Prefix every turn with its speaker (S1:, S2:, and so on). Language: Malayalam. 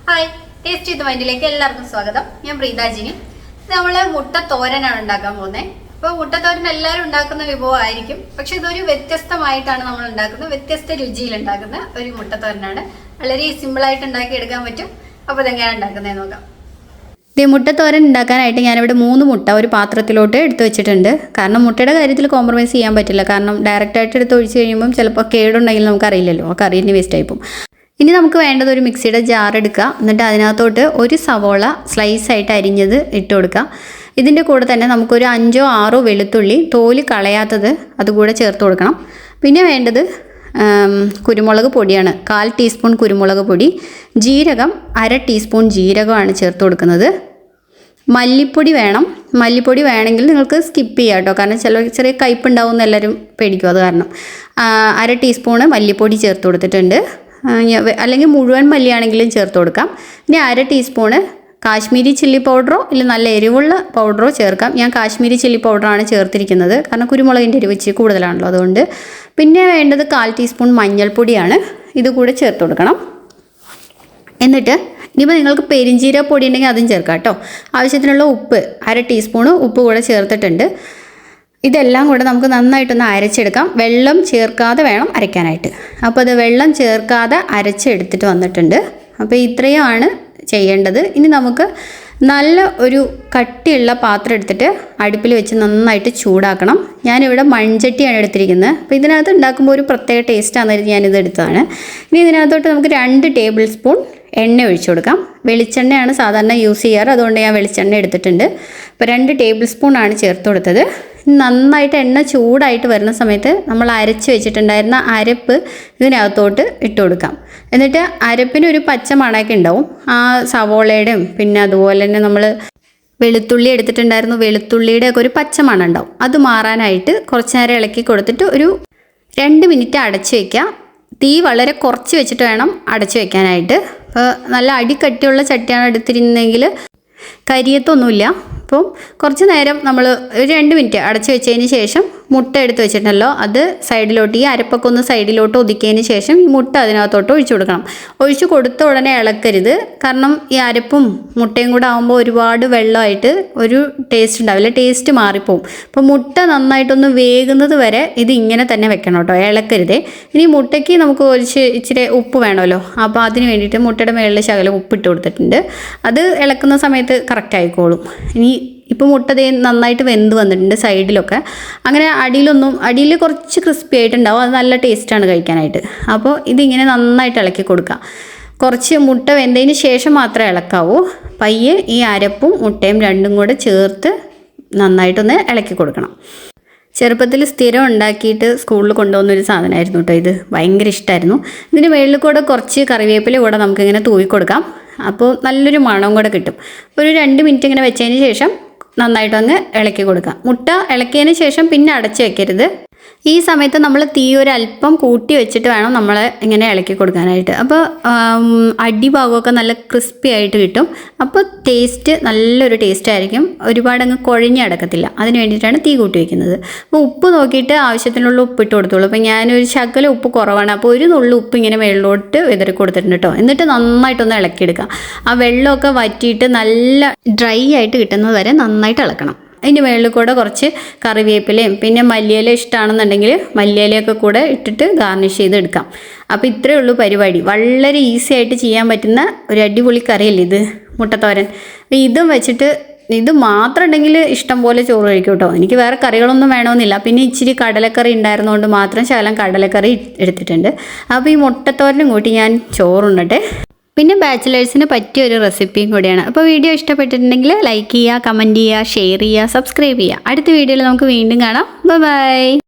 S1: ഹായ്, ടേസ്റ്റ് ചെയ്ത് മൈൻഡിലേക്ക് എല്ലാവർക്കും സ്വാഗതം. ഞാൻ പ്രീതാജിനി. നമ്മൾ മുട്ട തോരനാണ് ഉണ്ടാക്കാൻ പോകുന്നത്. അപ്പോൾ മുട്ടത്തോരൻ എല്ലാവരും ഉണ്ടാക്കുന്ന വിഭവമായിരിക്കും, പക്ഷെ ഇതൊരു വ്യത്യസ്തമായിട്ടാണ് നമ്മൾ ഉണ്ടാക്കുന്നത്. വ്യത്യസ്ത രുചിയിൽ ഉണ്ടാക്കുന്ന ഒരു മുട്ടത്തോരനാണ്. വളരെ സിമ്പിളായിട്ട് ഉണ്ടാക്കി എടുക്കാൻ പറ്റും. അപ്പോൾ ഇതെങ്ങനെയാണ് ഉണ്ടാക്കുന്നത് നോക്കാം. മുട്ടത്തോരൻ ഉണ്ടാക്കാനായിട്ട് ഞാനിവിടെ 3 മുട്ട ഒരു പാത്രത്തിലോട്ട് എടുത്ത് വെച്ചിട്ടുണ്ട്. കാരണം മുട്ടയുടെ കാര്യത്തിൽ കോംപ്രമൈസ് ചെയ്യാൻ പറ്റില്ല. കാരണം ഡയറക്റ്റായിട്ട് എടുത്ത് ഒഴിച്ച് കഴിയുമ്പം ചിലപ്പോൾ കേടുണ്ടെങ്കിൽ നമുക്കറിയില്ലല്ലോ, ആ കറിന് വേസ്റ്റ് ആയിപ്പോവും. ഇനി നമുക്ക് വേണ്ടത് ഒരു മിക്സിയുടെ ജാർ എടുക്കുക. എന്നിട്ട് അതിനകത്തോട്ട് ഒരു സവോള സ്ലൈസായിട്ട് അരിഞ്ഞത് ഇട്ട് കൊടുക്കുക. ഇതിൻ്റെ കൂടെ തന്നെ നമുക്കൊരു 5 or 6 വെളുത്തുള്ളി തോല് കളയാത്തത് അതുകൂടെ ചേർത്ത് കൊടുക്കണം. പിന്നെ വേണ്ടത് കുരുമുളക് പൊടിയാണ്. 1/4 ടീസ്പൂൺ കുരുമുളക് പൊടി, ജീരകം 1/2 ടീസ്പൂൺ ജീരകമാണ് ചേർത്ത് കൊടുക്കുന്നത്. മല്ലിപ്പൊടി വേണം. മല്ലിപ്പൊടി വേണമെങ്കിൽ നിങ്ങൾക്ക് സ്കിപ്പ് ചെയ്യാം കേട്ടോ, കാരണം ചെറിയ കയ്പുണ്ടാവും എന്ന് എല്ലാവരും പേടിക്കും. അത് കാരണം 1/2 ടീസ്പൂണ് മല്ലിപ്പൊടി ചേർത്ത് കൊടുത്തിട്ടുണ്ട്. അല്ലെങ്കിൽ മുഴുവൻ മല്ലിയാണെങ്കിലും ചേർത്ത് കൊടുക്കാം. ഇനി 1/2 ടീസ്പൂണ് കാശ്മീരി ചില്ലി പൗഡറോ ഇല്ല നല്ല എരിവുള്ള പൗഡറോ ചേർക്കാം. ഞാൻ കാശ്മീരി ചില്ലി പൗഡറാണ് ചേർത്തിരിക്കുന്നത്, കാരണം കുരുമുളകിൻ്റെ എരിവ് ഇച്ചിരി കൂടുതലാണല്ലോ, അതുകൊണ്ട്. പിന്നെ വേണ്ടത് 1/4 ടീസ്പൂൺ മഞ്ഞൾപ്പൊടിയാണ്. ഇത് കൂടെ ചേർത്ത് കൊടുക്കണം. എന്നിട്ട് ഇനിയിപ്പോൾ നിങ്ങൾക്ക് പെരിഞ്ചീരക പൊടി ഉണ്ടെങ്കിൽ അതും ചേർക്കാം കേട്ടോ. ആവശ്യത്തിനുള്ള ഉപ്പ് 1/2 ടീസ്പൂണ് ഉപ്പ് കൂടെ ചേർത്തിട്ടുണ്ട്. ഇതെല്ലാം കൂടെ നമുക്ക് നന്നായിട്ടൊന്ന് അരച്ചെടുക്കാം. വെള്ളം ചേർക്കാതെ വേണം അരയ്ക്കാനായിട്ട്. അപ്പോൾ അത് വെള്ളം ചേർക്കാതെ അരച്ചെടുത്തിട്ട് വന്നിട്ടുണ്ട്. അപ്പോൾ ഇത്രയുമാണ് ചെയ്യേണ്ടത്. ഇനി നമുക്ക് നല്ല ഒരു കട്ടിയുള്ള പാത്രം എടുത്തിട്ട് അടുപ്പിൽ വെച്ച് നന്നായിട്ട് ചൂടാക്കണം. ഞാനിവിടെ മൺചട്ടിയാണ് എടുത്തിരിക്കുന്നത്. അപ്പോൾ ഇതിനകത്ത് ഉണ്ടാക്കുമ്പോൾ ഒരു പ്രത്യേക ടേസ്റ്റാണെന്ന് ഞാനിത് എടുത്തതാണ്. ഇനി ഇതിനകത്തോട്ട് നമുക്ക് 2 ടേബിൾ സ്പൂൺ എണ്ണ ഒഴിച്ചു കൊടുക്കാം. വെളിച്ചെണ്ണയാണ് സാധാരണ യൂസ് ചെയ്യാറ്, അതുകൊണ്ട് ഞാൻ വെളിച്ചെണ്ണ എടുത്തിട്ടുണ്ട്. അപ്പോൾ 2 ടേബിൾ സ്പൂണാണ് ചേർത്ത് കൊടുത്തത്. നന്നായിട്ട് എണ്ണ ചൂടായിട്ട് വരുന്ന സമയത്ത് നമ്മൾ അരച്ച് വെച്ചിട്ടുണ്ടായിരുന്ന അരപ്പ് ഇതിനകത്തോട്ട് ഇട്ട് കൊടുക്കാം. എന്നിട്ട് അരപ്പിന് ഒരു പച്ച മണമൊക്കെ ഉണ്ടാവും. ആ സവോളയുടെയും പിന്നെ അതുപോലെ തന്നെ നമ്മൾ വെളുത്തുള്ളി എടുത്തിട്ടുണ്ടായിരുന്നു, വെളുത്തുള്ളിയുടെ ഒക്കെ ഒരു പച്ച മണം ഉണ്ടാവും. അത് മാറാനായിട്ട് കുറച്ച് നേരം ഇളക്കി കൊടുത്തിട്ട് ഒരു 2 മിനിറ്റ് അടച്ച് വയ്ക്കുക. തീ വളരെ കുറച്ച് വെച്ചിട്ട് വേണം അടച്ച് വെക്കാനായിട്ട്. അപ്പോൾ നല്ല അടിക്കട്ടിയുള്ള ചട്ടിയാണ് എടുത്തിരുന്നെങ്കിൽ കരിയത്തൊന്നുമില്ല. അപ്പം കുറച്ച് നേരം നമ്മൾ ഒരു 2 മിനിറ്റ് അടച്ച് വെച്ചതിന് ശേഷം മുട്ട എടുത്ത് വെച്ചിട്ടുണ്ടല്ലോ, അത് സൈഡിലോട്ട് ഈ അരപ്പൊക്കെ ഒന്ന് സൈഡിലോട്ട് ഒതുക്കിയതിന് ശേഷം ഈ മുട്ട അതിനകത്തോട്ട് ഒഴിച്ചു കൊടുക്കണം. ഒഴിച്ചു കൊടുത്ത ഉടനെ ഇളക്കരുത്, കാരണം ഈ അരപ്പും മുട്ടയും കൂടെ ആകുമ്പോൾ ഒരുപാട് വെള്ളമായിട്ട് ഒരു ടേസ്റ്റ് ഉണ്ടാവില്ല, ടേസ്റ്റ് മാറിപ്പോവും. അപ്പോൾ മുട്ട നന്നായിട്ടൊന്ന് വേകുന്നത് വരെ ഇത് ഇങ്ങനെ തന്നെ വെക്കണം കേട്ടോ, ഇളക്കരുതേ. ഇനി മുട്ടയ്ക്ക് നമുക്ക് ഇച്ചിരി ഉപ്പ് വേണമല്ലോ, അപ്പോൾ അതിന് വേണ്ടിയിട്ട് മുട്ടയുടെ മേളിൽ ശകലം ഉപ്പിട്ട് കൊടുത്തിട്ടുണ്ട്. അത് ഇളക്കുന്ന സമയത്ത് കറക്റ്റ് ആയിക്കോളും. ഇനി ഇപ്പോൾ മുട്ട നന്നായിട്ട് വെന്ത് വന്നിട്ടുണ്ട് സൈഡിലൊക്കെ. അങ്ങനെ അടിയിൽ കുറച്ച് ക്രിസ്പി ആയിട്ടുണ്ടാവും, അത് നല്ല ടേസ്റ്റാണ് കഴിക്കാനായിട്ട്. അപ്പോൾ ഇതിങ്ങനെ നന്നായിട്ട് ഇളക്കി കൊടുക്കുക. കുറച്ച് മുട്ട വെന്തതിന് ശേഷം മാത്രമേ ഇളക്കാവൂ. പയ്യെ ഈ അരപ്പും മുട്ടയും രണ്ടും കൂടെ ചേർത്ത് നന്നായിട്ടൊന്ന് ഇളക്കി കൊടുക്കണം. ചെറുപ്പത്തിൽ സ്ഥിരം ഉണ്ടാക്കിയിട്ട് സ്കൂളിൽ കൊണ്ടുപോകുന്നൊരു സാധനമായിരുന്നു കേട്ടോ ഇത്. ഭയങ്കര ഇഷ്ടമായിരുന്നു. ഇതിന് മേളിൽ കൂടെ കുറച്ച് കറിവേപ്പില കൂടെ നമുക്കിങ്ങനെ തൂവി കൊടുക്കാം. അപ്പോൾ നല്ലൊരു മണം കൂടെ കിട്ടും. ഒരു 2 മിനിറ്റ് ഇങ്ങനെ വെച്ചതിന് ശേഷം നന്നായിട്ടൊന്ന് ഇളക്കി കൊടുക്കാം. മുട്ട ഇളക്കിയതിന് ശേഷം പിന്നെ അടച്ച് വെക്കരുത്. ഈ സമയത്ത് നമ്മൾ തീ ഒരല്പം കൂട്ടി വെച്ചിട്ട് വേണം നമ്മൾ ഇങ്ങനെ ഇളക്കി കൊടുക്കാനായിട്ട്. അപ്പോൾ അടിഭാഗമൊക്കെ നല്ല ക്രിസ്പി ആയിട്ട് കിട്ടും. അപ്പോൾ ടേസ്റ്റ് നല്ലൊരു ടേസ്റ്റ് ആയിരിക്കും. ഒരുപാടങ്ങ് കുഴഞ്ഞടക്കത്തില്ല. അതിന് വേണ്ടിയിട്ടാണ് തീ കൂട്ടി വയ്ക്കുന്നത്. അപ്പോൾ ഉപ്പ് നോക്കിയിട്ട് ആവശ്യത്തിനുള്ള ഉപ്പ് ഇട്ട് കൊടുത്തോളൂ. അപ്പോൾ ഞാനൊരു ശകലം ഉപ്പ് കുറവാണ്, അപ്പോൾ ഒരു നുള്ളു ഉപ്പ് ഇങ്ങനെ വെള്ളോട്ട് വിതറി കൊടുത്തിട്ടുണ്ട് കേട്ടോ. എന്നിട്ട് നന്നായിട്ടൊന്ന് ഇളക്കിയെടുക്കാം. ആ വെള്ളമൊക്കെ വറ്റിയിട്ട് നല്ല ഡ്രൈ ആയിട്ട് കിട്ടുന്നത് വരെ നന്നായിട്ട് ഇളക്കണം. അതിൻ്റെ മുകളിൽ കൂടെ കുറച്ച് കറിവേപ്പിലയും പിന്നെ മല്ലിയില ഇഷ്ടമാണെന്നുണ്ടെങ്കിൽ മല്ലിയിലയൊക്കെ കൂടെ ഇട്ടിട്ട് ഗാർണിഷ് ചെയ്തെടുക്കാം. അപ്പോൾ ഇത്രയേ ഉള്ളൂ പരിപാടി. വളരെ ഈസി ആയിട്ട് ചെയ്യാൻ പറ്റുന്ന ഒരു അടിപൊളി കറിയല്ലേ ഇത്, മുട്ടത്തോരൻ. ഇതും വെച്ചിട്ട് ഇത് മാത്രം ഉണ്ടെങ്കിൽ ഇഷ്ടം പോലെ ചോറ് കഴിക്കും കേട്ടോ. എനിക്ക് വേറെ കറികളൊന്നും വേണമെന്നില്ല. പിന്നെ ഇച്ചിരി കടലക്കറി ഉണ്ടായിരുന്നതുകൊണ്ട് മാത്രം ശകലം കടലക്കറി എടുത്തിട്ടുണ്ട്. അപ്പോൾ ഈ മുട്ടത്തോരനും കൂട്ടി ഞാൻ ചോറുണ്ടട്ടെ. പിന്നെ ബാച്ചിലേഴ്സിന് പറ്റിയ ഒരു റെസിപ്പിയും കൂടിയാണ്. അപ്പോൾ വീഡിയോ ഇഷ്ടപ്പെട്ടിട്ടുണ്ടെങ്കിൽ ലൈക്ക് ചെയ്യുക, കമൻറ്റ് ചെയ്യുക, ഷെയർ ചെയ്യുക, സബ്സ്ക്രൈബ് ചെയ്യുക. അടുത്ത വീഡിയോയിൽ നമുക്ക് വീണ്ടും കാണാം. ബൈ.